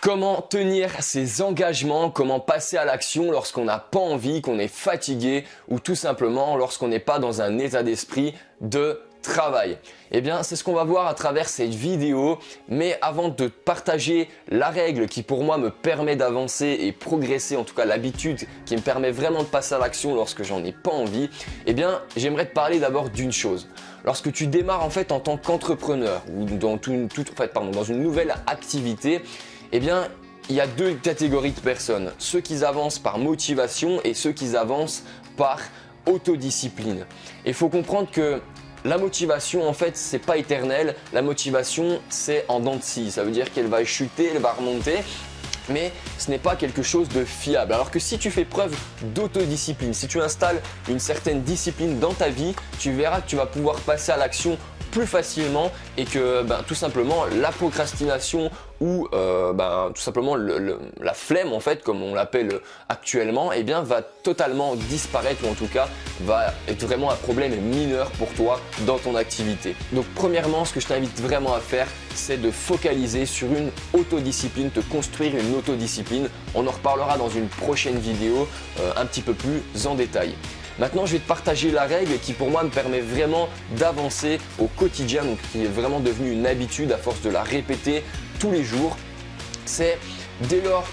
Comment tenir ses engagements, comment passer à l'action lorsqu'on n'a pas envie, qu'on est fatigué ou tout simplement lorsqu'on n'est pas dans un état d'esprit de travail. Eh bien, c'est ce qu'on va voir à travers cette vidéo, mais avant de te partager la règle qui pour moi me permet d'avancer et progresser, en tout cas l'habitude qui me permet vraiment de passer à l'action lorsque j'en ai pas envie, eh bien, j'aimerais te parler d'abord d'une chose. Lorsque tu démarres en fait en tant qu'entrepreneur ou dans une nouvelle activité, eh bien, il y a deux catégories de personnes. Ceux qui avancent par motivation et ceux qui avancent par autodiscipline. Il faut comprendre que la motivation, en fait, c'est pas éternel. La motivation, c'est en dents de scie. Ça veut dire qu'elle va chuter, elle va remonter. Mais ce n'est pas quelque chose de fiable. Alors que si tu fais preuve d'autodiscipline, si tu installes une certaine discipline dans ta vie, tu verras que tu vas pouvoir passer à l'action plus facilement et que tout simplement la procrastination ou tout simplement la flemme en fait comme on l'appelle actuellement eh bien va totalement disparaître ou en tout cas va être vraiment un problème mineur pour toi dans ton activité. Donc premièrement, ce que je t'invite vraiment à faire, c'est de focaliser sur une autodiscipline, te construire une autodiscipline. On en reparlera dans une prochaine vidéo un petit peu plus en détail. Maintenant, je vais te partager la règle qui pour moi me permet vraiment d'avancer au quotidien, donc qui est vraiment devenue une habitude à force de la répéter tous les jours. C'est dès lors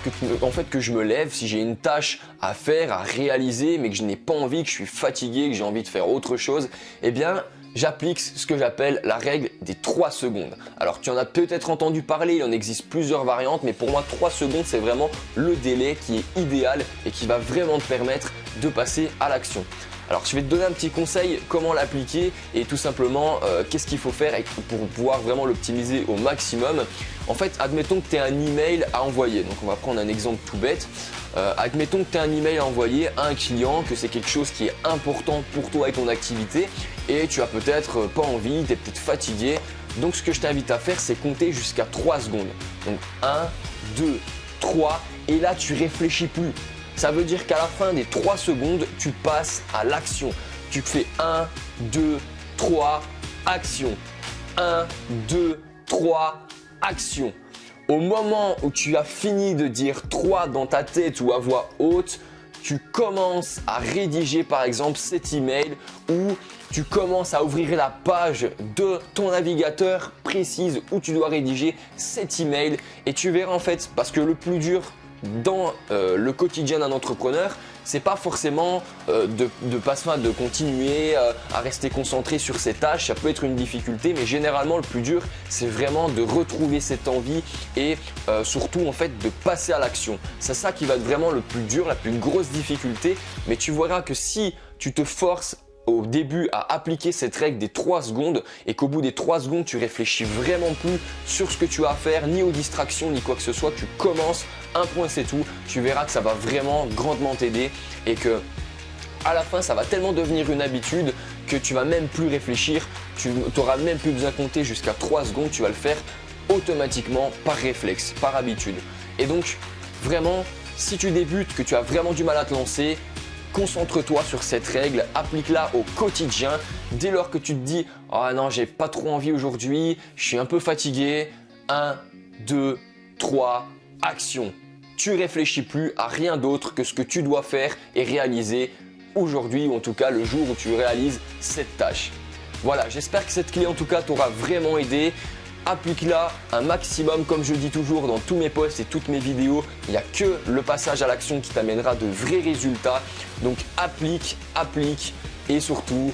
que je me lève, si j'ai une tâche à faire, à réaliser, mais que je n'ai pas envie, que je suis fatigué, que j'ai envie de faire autre chose, eh bien, j'applique ce que j'appelle la règle des 3 secondes. Alors tu en as peut-être entendu parler, il en existe plusieurs variantes, mais pour moi 3 secondes c'est vraiment le délai qui est idéal et qui va vraiment te permettre de passer à l'action. Alors je vais te donner un petit conseil comment l'appliquer et tout simplement qu'est-ce qu'il faut faire pour pouvoir vraiment l'optimiser au maximum. En fait, admettons que tu as un email à envoyer. Donc on va prendre un exemple tout bête. Admettons que tu as un email à envoyer à un client, que c'est quelque chose qui est important pour toi et ton activité et tu as peut-être pas envie, tu es peut-être fatigué. Donc ce que je t'invite à faire, c'est compter jusqu'à 3 secondes. Donc 1, 2, 3 et là tu réfléchis plus. Ça veut dire qu'à la fin des 3 secondes, tu passes à l'action. Tu fais 1, 2, 3, action. 1, 2, 3, action. Au moment où tu as fini de dire 3 dans ta tête ou à voix haute, tu commences à rédiger par exemple cet email ou tu commences à ouvrir la page de ton navigateur précise où tu dois rédiger cet email et tu verras en fait, parce que le plus dur dans le quotidien d'un entrepreneur, c'est pas forcément de continuer à rester concentré sur ses tâches. Ça peut être une difficulté, mais généralement le plus dur, c'est vraiment de retrouver cette envie et surtout en fait de passer à l'action. C'est ça qui va être vraiment le plus dur, la plus grosse difficulté. Mais tu verras que si tu te forces au début à appliquer cette règle des 3 secondes et qu'au bout des 3 secondes tu réfléchis vraiment plus sur ce que tu as à faire, ni aux distractions ni quoi que ce soit, tu commences, un point c'est tout, tu verras que ça va vraiment grandement t'aider et que à la fin ça va tellement devenir une habitude que tu vas même plus réfléchir, tu n'auras même plus besoin de compter jusqu'à 3 secondes, tu vas le faire automatiquement par réflexe, par habitude. Et donc vraiment, si tu débutes, que tu as vraiment du mal à te lancer, concentre-toi sur cette règle, applique-la au quotidien. Dès lors que tu te dis « Ah non, j'ai pas trop envie aujourd'hui, je suis un peu fatigué », 1, 2, 3, action. Tu réfléchis plus à rien d'autre que ce que tu dois faire et réaliser aujourd'hui ou en tout cas le jour où tu réalises cette tâche. Voilà, j'espère que cette clé en tout cas t'aura vraiment aidé. Applique-la un maximum, comme je dis toujours dans tous mes posts et toutes mes vidéos, il n'y a que le passage à l'action qui t'amènera de vrais résultats. Donc applique et surtout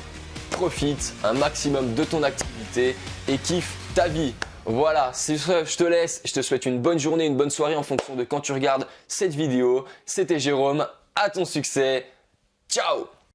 profite un maximum de ton activité et kiffe ta vie. Voilà, c'est ça, je te laisse, je te souhaite une bonne journée, une bonne soirée en fonction de quand tu regardes cette vidéo. C'était Jérôme, à ton succès, ciao!